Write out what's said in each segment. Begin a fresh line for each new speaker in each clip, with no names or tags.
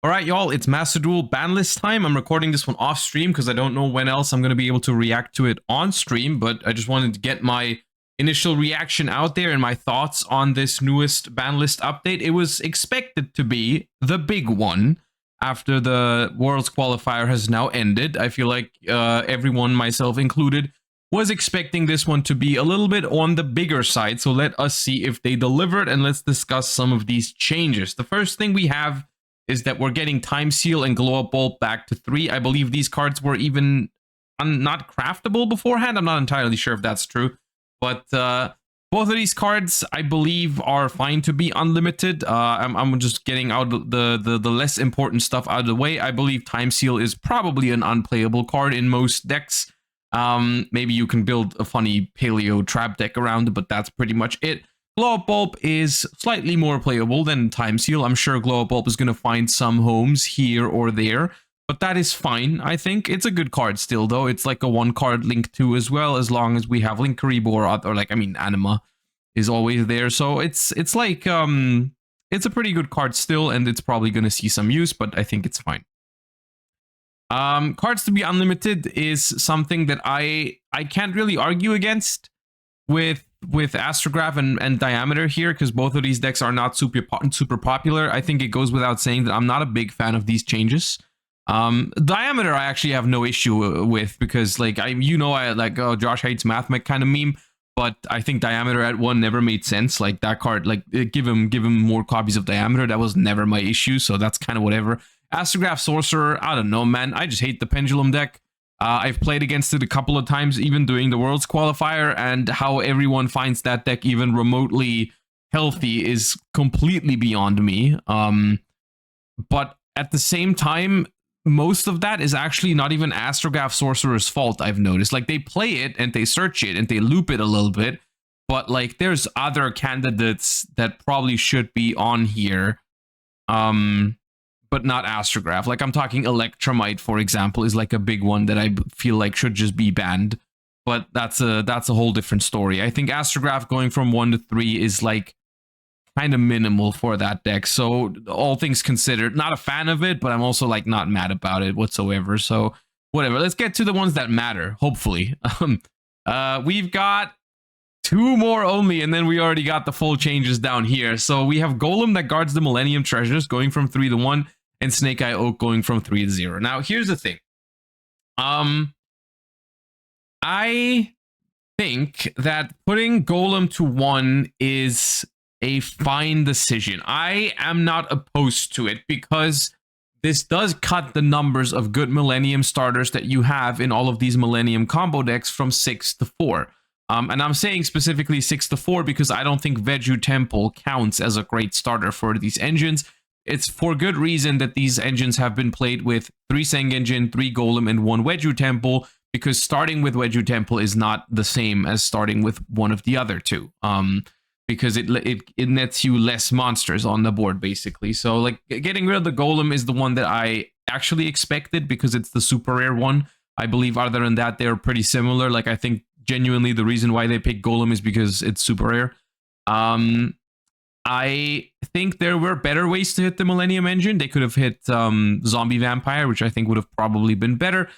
All right, y'all, it's Master Duel Banlist time. I'm recording this one off stream because I don't know when else I'm going to be able to react to it on stream, but I just wanted to get my initial reaction out there and my thoughts on this newest Banlist update. It was expected to be the big one after the Worlds qualifier has now ended. I feel like everyone, myself included, was expecting this one to be a little bit on the bigger side, so let us see if they delivered, and let's discuss some of these changes. The first thing we have is that we're getting Time Seal and Glow Up Bulb back to 3. I believe these cards were even not craftable beforehand. I'm not entirely sure if that's true. But both of these cards, I believe, are fine to be unlimited. I'm just getting out the less important stuff out of the way. I believe Time Seal is probably an unplayable card in most decks. Maybe you can build a funny paleo trap deck around it, but that's pretty much it. Glow Up Bulb is slightly more playable than Time Seal. I'm sure Glow Up Bulb is going to find some homes here or there, but that is fine, I think. It's a good card still, though. It's like a 1-card Link 2 as well, as long as we have Linkaribo or like, I mean, Anima is always there. So it's like, it's a pretty good card still, and it's probably going to see some use, but I think it's fine. Cards to be unlimited is something that I can't really argue against with Astrograph and Diameter here, because both of these decks are not super popular. I think it goes without saying that I'm not a big fan of these changes. Diameter I actually have no issue with, because like I like, oh, Josh hates math kind of meme, but I think Diameter at 1 never made sense. Like that card, like give him more copies of Diameter. That was never my issue, so that's kind of whatever. Astrograph Sorcerer, I don't know, man. I just hate the Pendulum deck. I've played against it a couple of times, even during the Worlds qualifier, and how everyone finds that deck even remotely healthy is completely beyond me. But at the same time, most of that is actually not even Astrograph Sorcerer's fault, I've noticed. Like, they play it, and they search it, and they loop it a little bit, but, like, there's other candidates that probably should be on here. But not Astrograph. Like, I'm talking Electromite, for example, is like a big one that I feel like should just be banned. But that's a whole different story. I think Astrograph going from 1 to 3 is like kind of minimal for that deck. So all things considered, not a fan of it, but I'm also like not mad about it whatsoever. So whatever. Let's get to the ones that matter, hopefully. We've got 2 more only, and then we already got the full changes down here. So we have Golem that guards the Millennium Treasures going from 3 to 1. And Snake Eye Oak going from 3 to 0. Now, here's the thing. I think that putting Golem to 1 is a fine decision. I am not opposed to it, because this does cut the numbers of good Millennium starters that you have in all of these Millennium combo decks from 6 to 4. And I'm saying specifically 6 to 4 because I don't think Veju Temple counts as a great starter for these engines. It's for good reason that these engines have been played with 3 Seng Engine, 3 Golem, and 1 Weju Temple, because starting with Weju Temple is not the same as starting with one of the other 2. Because it nets you less monsters on the board, basically. So, like, getting rid of the Golem is the one that I actually expected, because it's the super rare one. I believe other than that, they're pretty similar. Like, I think genuinely the reason why they picked Golem is because it's super rare. I think there were better ways to hit the Millennium Engine. They could have hit Zombie Vampire, which I think would have probably been better.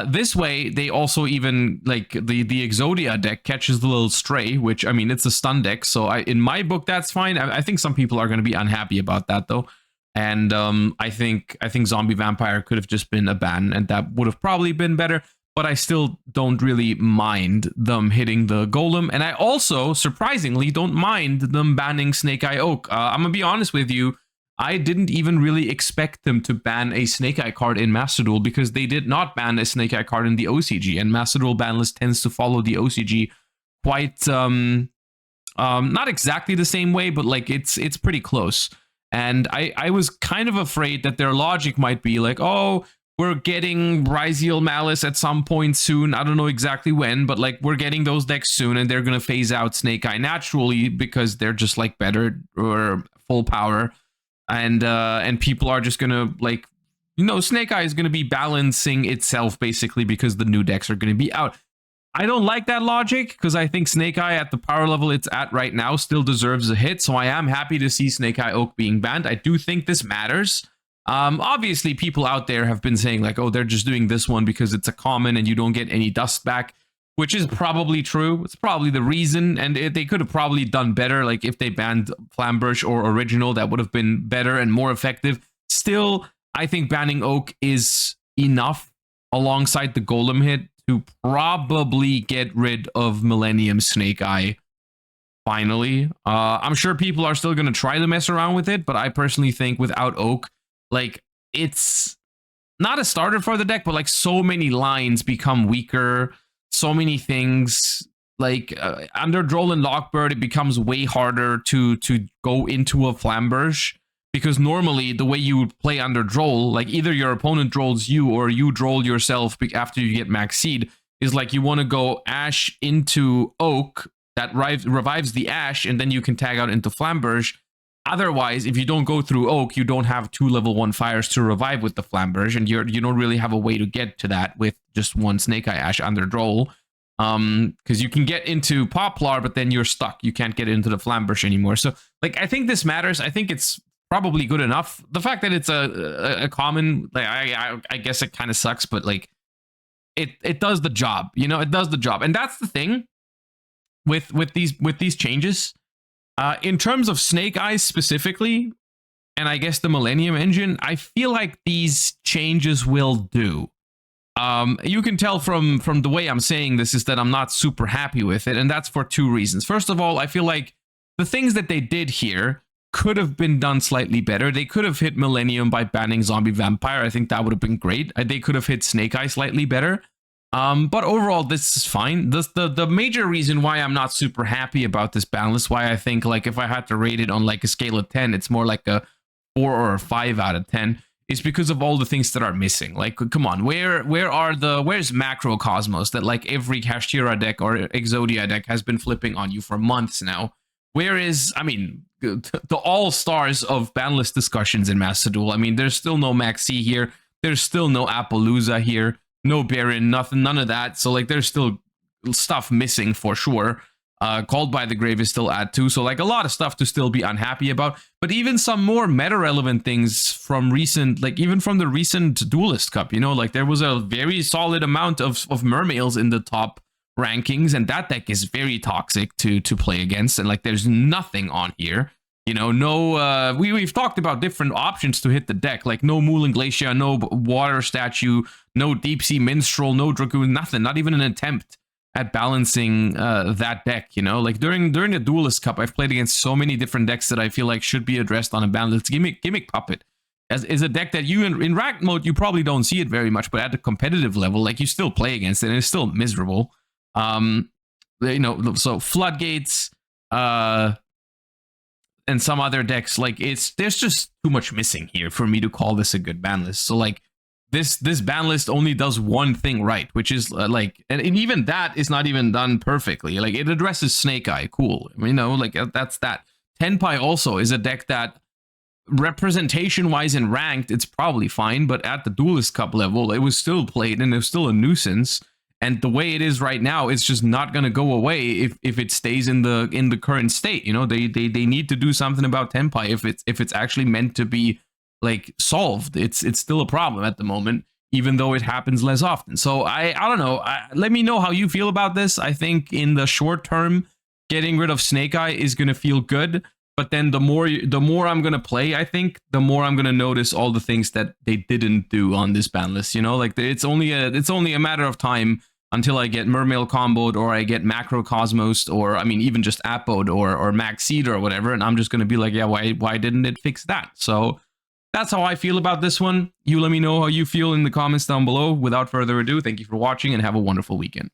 This way, they also even, like, the Exodia deck catches the little Stray, which, I mean, it's a stun deck. So in my book, that's fine. I think some people are going to be unhappy about that, though. And I think Zombie Vampire could have just been a ban, and that would have probably been better. But I still don't really mind them hitting the Golem. And I also, surprisingly, don't mind them banning Snake Eye Oak. I'm going to be honest with you. I didn't even really expect them to ban a Snake Eye card in Master Duel, because they did not ban a Snake Eye card in the OCG. And Master Duel Banlist tends to follow the OCG quite, not exactly the same way, but like it's pretty close. And I was kind of afraid that their logic might be like, oh, we're getting Ryziel Malice at some point soon. I don't know exactly when, but like we're getting those decks soon, and they're going to phase out Snake Eye naturally because they're just like better or full power. And people are just going to, like, you know, Snake Eye is going to be balancing itself basically because the new decks are going to be out. I don't like that logic, because I think Snake Eye at the power level it's at right now still deserves a hit. So I am happy to see Snake Eye Oak being banned. I do think this matters. Obviously, people out there have been saying like, oh, they're just doing this one because it's a common and you don't get any dust back, which is probably true. It's probably the reason, and they could have probably done better. Like if they banned Flamberge or Original, that would have been better and more effective. Still, I think banning Oak is enough alongside the Golem hit to probably get rid of Millennium Snake Eye. Finally, I'm sure people are still going to try to mess around with it, but I personally think without Oak, like, it's not a starter for the deck, but like so many lines become weaker, so many things like under Droll and Lockbird, it becomes way harder to go into a Flamberge, because normally the way you would play under Droll, like either your opponent drolls you or you droll yourself after you get max seed, is like you want to go Ash into Oak, that revives the Ash, and then you can tag out into Flamberge. Otherwise, if you don't go through Oak, you don't have 2 level 1 fires to revive with the Flamberge, and you don't really have a way to get to that with just one Snake Eye Ash under Droll. Because you can get into Poplar, but then you're stuck. You can't get into the Flamberge anymore. So, like, I think this matters. I think it's probably good enough. The fact that it's a common, like, I guess it kind of sucks, but like, it does the job. You know, it does the job, and that's the thing with these changes. In terms of Snake Eyes specifically, and I guess the Millennium Engine, I feel like these changes will do. You can tell from the way I'm saying this is that I'm not super happy with it, and that's for 2 reasons. First of all, I feel like the things that they did here could have been done slightly better. They could have hit Millennium by banning Zombie Vampire. I think that would have been great. They could have hit Snake Eye slightly better. But overall, this is fine. The major reason why I'm not super happy about this Banlist, why I think, like, if I had to rate it on like a scale of 10, it's more like a 4 or a 5 out of 10, is because of all the things that are missing. Like, come on, where's Macro Cosmos that like every Kashtira deck or Exodia deck has been flipping on you for months now? Where is, I mean, the all-stars of Banlist discussions in Master Duel? I mean, there's still no Maxi here. There's still no Appaloosa here. No Baron, nothing, none of that. So, like, there's still stuff missing for sure. Called by the Grave is still at 2. So, like, a lot of stuff to still be unhappy about. But even some more meta-relevant things from recent, like, even from the recent Duelist Cup, you know, like, there was a very solid amount of Mermails in the top rankings. And that deck is very toxic to play against. And, like, there's nothing on here. You know, no, we've talked about different options to hit the deck, like no Moulin Glacier, no Water Statue, no Deep Sea Minstrel, no Dragoon, nothing, not even an attempt at balancing that deck, you know? Like during the Duelist Cup, I've played against so many different decks that I feel like should be addressed on a Banlist. Gimmick Puppet is a deck that you, in ranked mode, you probably don't see it very much, but at the competitive level, like you still play against it, and it's still miserable. You know, so Floodgates, and some other decks, like there's just too much missing here for me to call this a good ban list. So like this ban list only does one thing right, which is like, and even that is not even done perfectly. Like it addresses Snake Eye, cool. I mean, you know, like that's that. Tenpai also is a deck that representation wise in ranked, it's probably fine, but at the Duelist Cup level, it was still played and it was still a nuisance. And the way it is right now, it's just not going to go away if it stays in the current state. You know, they need to do something about Tenpai if it's actually meant to be like solved. It's still a problem at the moment, even though it happens less often. So I don't know. Let me know how you feel about this. I think in the short term, getting rid of Snake Eye is going to feel good. But then the more I'm going to play, I think, the more I'm going to notice all the things that they didn't do on this ban list. You know, like it's only a matter of time until I get Mermail comboed or I get Macro Cosmos or, I mean, even just Appoed or Max Seed or whatever. And I'm just going to be like, yeah, why didn't it fix that? So that's how I feel about this one. You let me know how you feel in the comments down below. Without further ado, thank you for watching and have a wonderful weekend.